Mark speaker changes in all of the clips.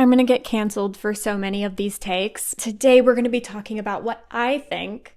Speaker 1: I'm gonna get canceled for so many of these takes. Today we're gonna be talking about what I think,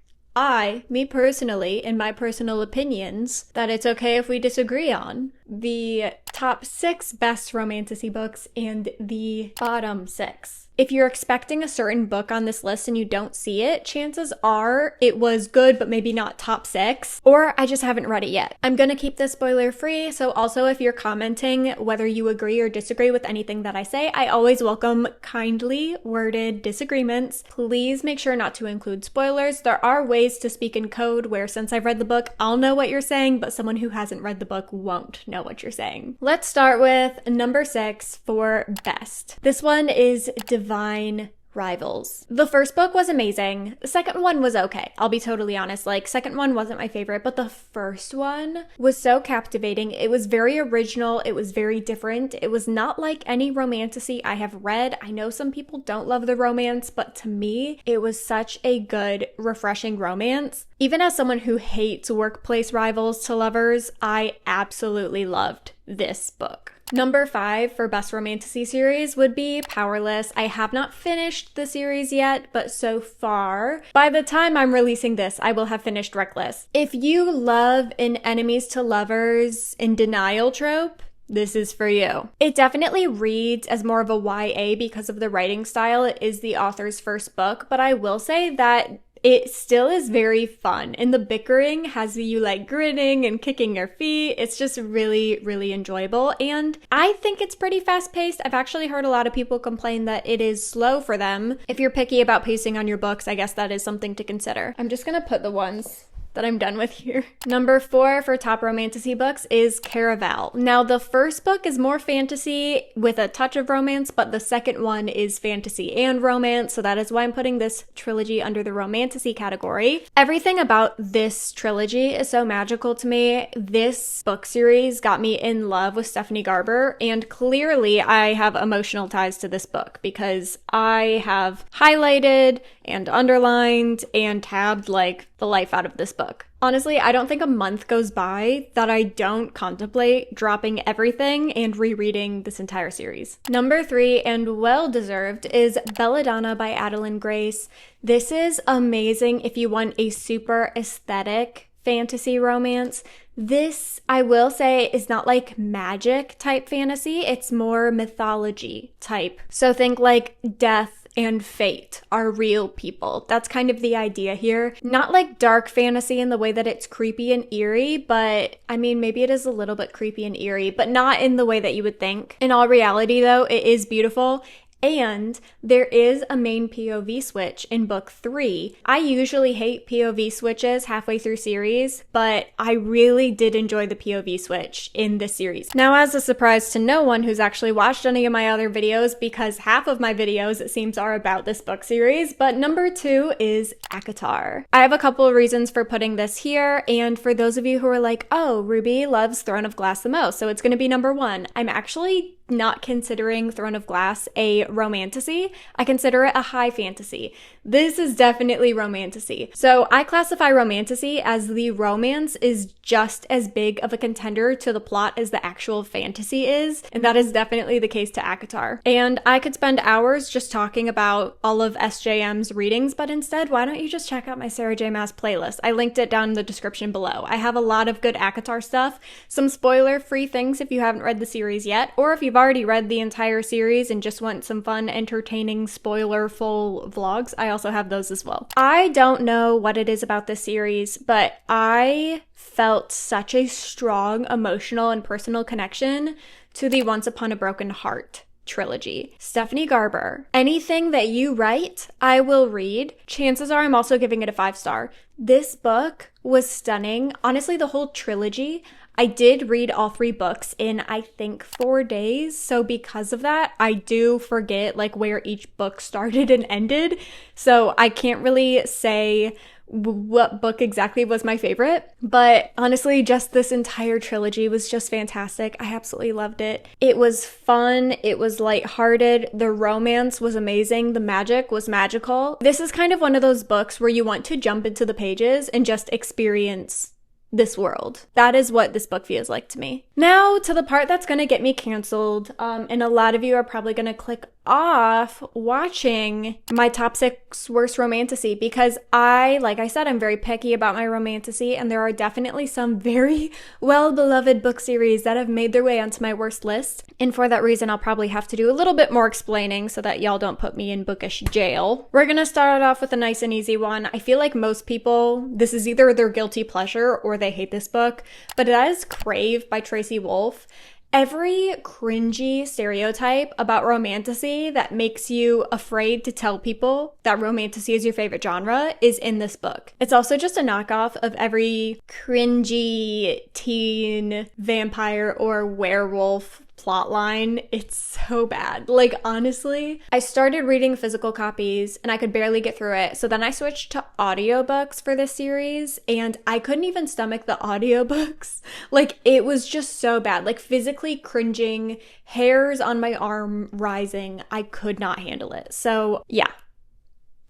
Speaker 1: me personally, in my personal opinions, that it's okay if we disagree on. The top 6 best romantasy books and the bottom 6. If you're expecting a certain book on this list and you don't see it, chances are it was good, but maybe not top 6, or I just haven't read it yet. I'm gonna keep this spoiler free, so also if you're commenting whether you agree or disagree with anything that I say, I always welcome kindly worded disagreements. Please make sure not to include spoilers. There are ways to speak in code where, since I've read the book, I'll know what you're saying, but someone who hasn't read the book won't know what you're saying. Let's start with number 6 for best. This one is Divine Rivals. The first book was amazing. The second one was okay. I'll be totally honest. Second one wasn't my favorite, but the first one was so captivating. It was very original. It was very different. It was not like any romantasy I have read. I know some people don't love the romance, but to me, it was such a good, refreshing romance. Even as someone who hates workplace rivals to lovers, I absolutely loved this book. Number 5 for best romantasy series would be Powerless. I have not finished the series yet, but so far, by the time I'm releasing this, I will have finished Reckless. If you love an enemies to lovers in denial trope, this is for you. It definitely reads as more of a YA because of the writing style. It is the author's first book, but I will say that it still is very fun, and the bickering has you grinning and kicking your feet. It's just really, really enjoyable, and I think it's pretty fast-paced. I've actually heard a lot of people complain that it is slow for them. If you're picky about pacing on your books, I guess that is something to consider. I'm just gonna put the ones that I'm done with here. Number 4 for top romantasy books is Caraval. Now, the first book is more fantasy with a touch of romance, but the second one is fantasy and romance, so that is why I'm putting this trilogy under the romantasy category. Everything about this trilogy is so magical to me. This book series got me in love with Stephanie Garber, and clearly I have emotional ties to this book because I have highlighted and underlined and tabbed the life out of this book. Honestly, I don't think a month goes by that I don't contemplate dropping everything and rereading this entire series. Number 3, and well-deserved, is Belladonna by Adeline Grace. This is amazing if you want a super aesthetic fantasy romance. This, I will say, is not magic type fantasy. It's more mythology type. So think death and fate are real people. That's kind of the idea here. Not dark fantasy in the way that it's creepy and eerie, but I mean, maybe it is a little bit creepy and eerie, but not in the way that you would think. In all reality though, it is beautiful. And there is a main POV switch in book 3. I usually hate POV switches halfway through series, but I really did enjoy the POV switch in this series. Now, as a surprise to no one who's actually watched any of my other videos, because half of my videos, it seems, are about this book series, but number 2 is ACOTAR. I have a couple of reasons for putting this here, and for those of you who are like, oh, Ruby loves Throne of Glass the most, so it's going to be number 1. I'm actually not considering Throne of Glass a romantasy. I consider it a high fantasy. This is definitely romantasy. So I classify romantasy as the romance is just as big of a contender to the plot as the actual fantasy is, and that is definitely the case to ACOTAR. And I could spend hours just talking about all of SJM's readings, but instead, why don't you just check out my Sarah J. Maas playlist? I linked it down in the description below. I have a lot of good ACOTAR stuff, some spoiler-free things if you haven't read the series yet, or if you've already read the entire series and just want some fun, entertaining, spoiler-full vlogs, I also have those as well. I don't know what it is about this series, but I felt such a strong emotional and personal connection to the Once Upon a Broken Heart trilogy. Stephanie Garber, anything that you write, I will read. Chances are I'm also giving it a 5-star. This book was stunning. Honestly, the whole trilogy, I did read all 3 books in, I think, 4 days. So because of that, I do forget where each book started and ended. So I can't really say what book exactly was my favorite, but honestly, just this entire trilogy was just fantastic. I absolutely loved it. It was fun. It was lighthearted. The romance was amazing. The magic was magical. This is kind of one of those books where you want to jump into the pages and just experience this world. That is what this book feels like to me. Now to the part that's going to get me canceled, and a lot of you are probably going to click off watching my top 6 worst romantasy because like I said, I'm very picky about my romantasy, and there are definitely some very well-beloved book series that have made their way onto my worst list. And for that reason, I'll probably have to do a little bit more explaining so that y'all don't put me in bookish jail. We're gonna start off with a nice and easy one. I feel like most people, this is either their guilty pleasure or they hate this book, but that is Crave by Tracy Wolff. Every cringy stereotype about romantasy that makes you afraid to tell people that romantasy is your favorite genre is in this book. It's also just a knockoff of every cringy teen vampire or werewolf plotline. It's so bad. Like, honestly, I started reading physical copies and I could barely get through it. So then I switched to audiobooks for this series and I couldn't even stomach the audiobooks. Like, it was just so bad. Like, physically cringing, hairs on my arm rising. I could not handle it. So yeah,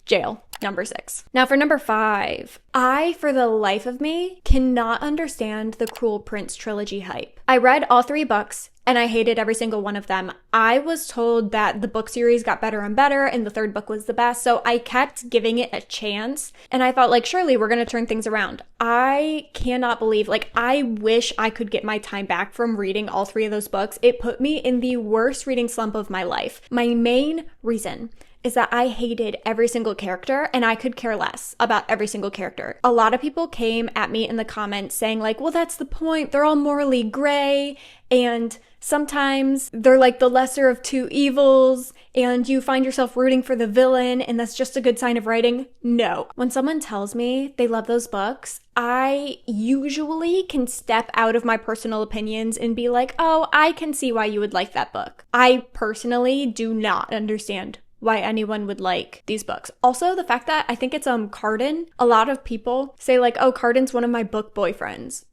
Speaker 1: jail. Number 6. Now for number 5, I, for the life of me, cannot understand the Cruel Prince trilogy hype. I read all 3 books and I hated every single one of them. I was told that the book series got better and better and the 3rd book was the best, so I kept giving it a chance and I thought, like, surely we're gonna turn things around. I cannot believe, like, I wish I could get my time back from reading all 3 of those books. It put me in the worst reading slump of my life. My main reason is that I hated every single character and I could care less about every single character. A lot of people came at me in the comments saying like, well, that's the point. They're all morally gray and sometimes they're like the lesser of 2 evils and you find yourself rooting for the villain and that's just a good sign of writing. No. When someone tells me they love those books, I usually can step out of my personal opinions and be like, oh, I can see why you would like that book. I personally do not understand why anyone would like these books. Also, the fact that I think it's Carden, a lot of people say like, oh, Carden's one of my book boyfriends.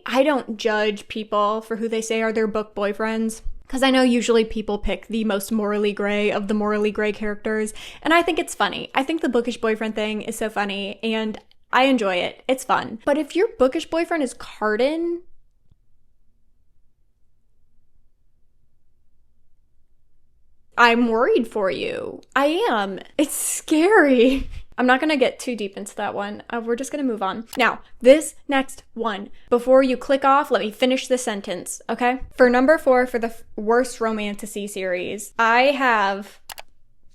Speaker 1: I don't judge people for who they say are their book boyfriends, because I know usually people pick the most morally gray of the morally gray characters, and I think it's funny. I think the bookish boyfriend thing is so funny, and I enjoy it. It's fun. But if your bookish boyfriend is Carden, I'm worried for you. I am. It's scary. I'm not going to get too deep into that one. We're just going to move on. Now, this next one, before you click off, let me finish the sentence, okay? For number 4, for the worst romantasy series, I have...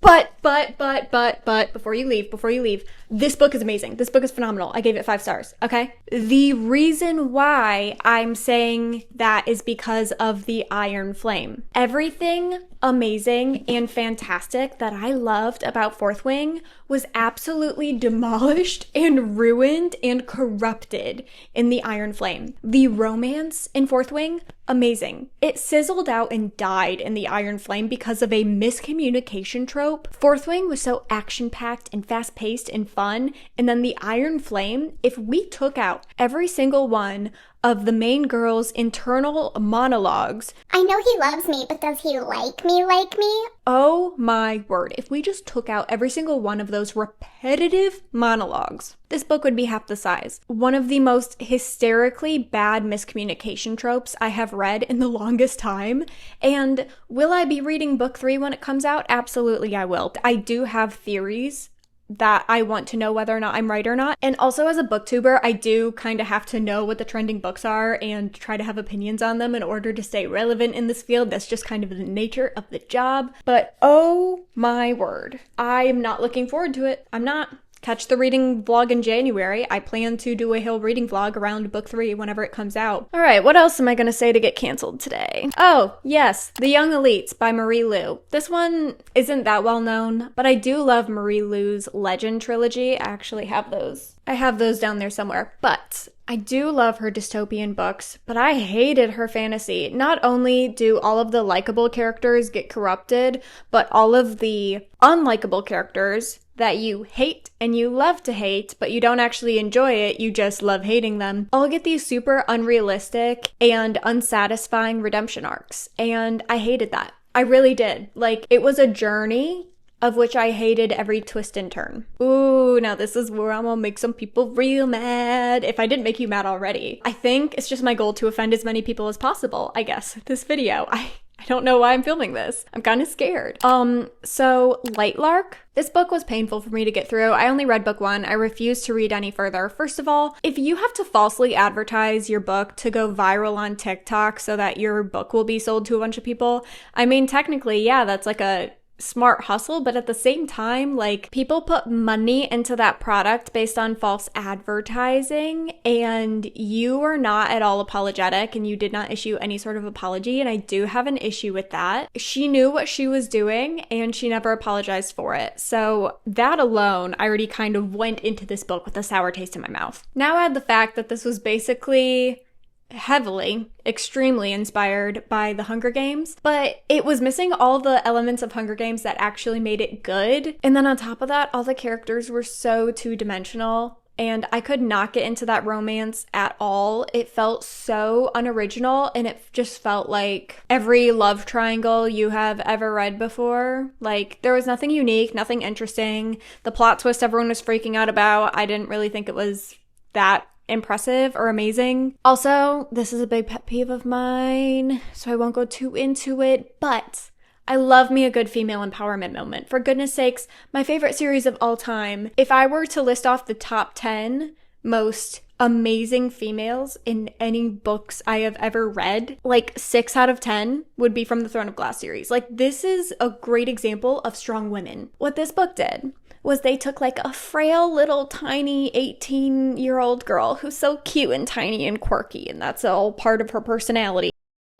Speaker 1: But, before you leave, this book is amazing. This book is phenomenal. I gave it 5 stars, okay? The reason why I'm saying that is because of the Iron Flame. Everything amazing and fantastic that I loved about Fourth Wing was absolutely demolished and ruined and corrupted in the Iron Flame. The romance in Fourth Wing, amazing. It sizzled out and died in the Iron Flame because of a miscommunication trope. Fourth Wing was so action-packed and fast-paced and fun, and then the Iron Flame, if we took out every single one of the main girl's internal monologues.
Speaker 2: I know he loves me, but does he like me like me?
Speaker 1: Oh my word. If we just took out every single one of those repetitive monologues, this book would be half the size. One of the most hysterically bad miscommunication tropes I have read in the longest time. And will I be reading book 3 when it comes out? Absolutely I will. I do have theories that I want to know whether or not I'm right or not. And also as a booktuber, I do kind of have to know what the trending books are and try to have opinions on them in order to stay relevant in this field. That's just kind of the nature of the job. But oh my word, I am not looking forward to it. I'm not. Catch the reading vlog in January. I plan to do a whole reading vlog around book 3 whenever it comes out. All right, what else am I going to say to get canceled today? Oh, yes, The Young Elites by Marie Lu. This one isn't that well known, but I do love Marie Lu's Legend trilogy. I actually have those. I have those down there somewhere. But I do love her dystopian books, but I hated her fantasy. Not only do all of the likable characters get corrupted, but all of the unlikable characters that you hate and you love to hate, but you don't actually enjoy it, you just love hating them, all get these super unrealistic and unsatisfying redemption arcs. And I hated that. I really did. Like, it was a journey of which I hated every twist and turn. Ooh, now this is where I'm gonna make some people real mad. If I didn't make you mad already. I think it's just my goal to offend as many people as possible, I guess, this video. I I don't know why I'm filming this. I'm kind of scared. So Lightlark. This book was painful for me to get through. I only read book 1. I refused to read any further. First of all, if you have to falsely advertise your book to go viral on TikTok so that your book will be sold to a bunch of people, I mean, technically, yeah, that's like a smart hustle, but at the same time, like, people put money into that product based on false advertising, and you are not at all apologetic, and you did not issue any sort of apology, and I do have an issue with that. She knew what she was doing, and she never apologized for it. So that alone, I already kind of went into this book with a sour taste in my mouth. Now add the fact that this was basically heavily, extremely inspired by the Hunger Games, but it was missing all the elements of Hunger Games that actually made it good. And then on top of that, all the characters were so two-dimensional, and I could not get into that romance at all. It felt so unoriginal, and it just felt like every love triangle you have ever read before. Like, there was nothing unique, nothing interesting. The plot twist everyone was freaking out about, I didn't really think it was that impressive or amazing. Also, this is a big pet peeve of mine, so I won't go too into it, but I love me a good female empowerment moment. For goodness sakes, my favorite series of all time. If I were to list off the top 10 most amazing females in any books I have ever read, like 6 out of 10 would be from the Throne of Glass series. Like, this is a great example of strong women. What this book did was they took like a frail little tiny 18-year-old girl who's so cute and tiny and quirky, and that's all part of her personality.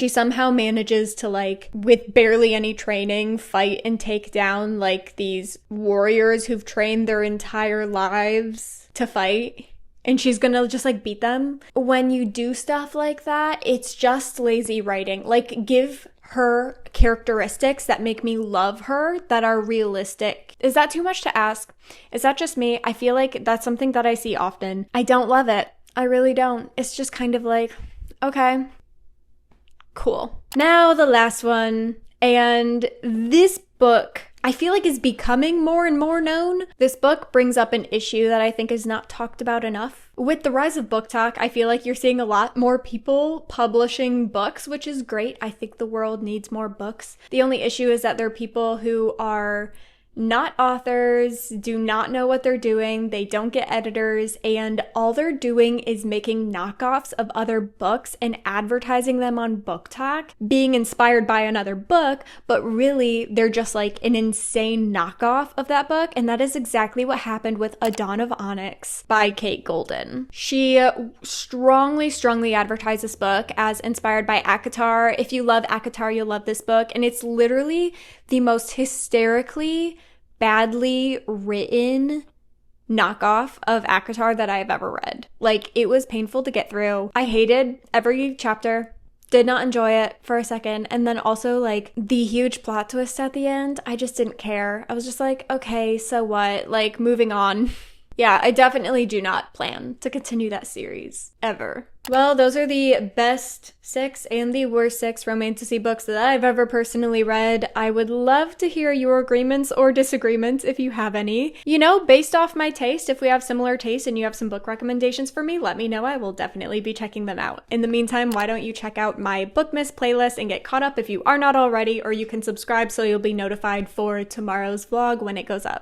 Speaker 1: She somehow manages to, like, with barely any training, fight and take down like these warriors who've trained their entire lives to fight. And she's gonna just like beat them. When you do stuff like that, it's just lazy writing. Like, give her characteristics that make me love her, that are realistic. Is that too much to ask? Is that just me? I feel like that's something that I see often. I don't love it. I really don't. It's just kind of like, okay, cool. Now the last one. And this book, I feel like, is becoming more and more known. This book brings up an issue that I think is not talked about enough. With the rise of BookTok, I feel like you're seeing a lot more people publishing books, which is great. I think the world needs more books. The only issue is that there are people who are not authors, do not know what they're doing, they don't get editors, and all they're doing is making knockoffs of other books and advertising them on BookTok, being inspired by another book, but really they're just like an insane knockoff of that book, and that is exactly what happened with A Dawn of Onyx by Kate Golden. She strongly advertised this book as inspired by ACOTAR. If you love ACOTAR, you'll love this book, and it's literally the most hysterically badly written knockoff of ACOTAR that I have ever read. Like, it was painful to get through. I hated every chapter, did not enjoy it for a second, and then also, like, the huge plot twist at the end, I just didn't care. I was just like, okay, so what? Like, moving on. Yeah, I definitely do not plan to continue that series, ever. Well, those are the best 6 and the worst 6 Romantasy books that I've ever personally read. I would love to hear your agreements or disagreements if you have any. You know, based off my taste, if we have similar tastes and you have some book recommendations for me, let me know. I will definitely be checking them out. In the meantime, why don't you check out my Bookmas playlist and get caught up if you are not already, or you can subscribe so you'll be notified for tomorrow's vlog when it goes up.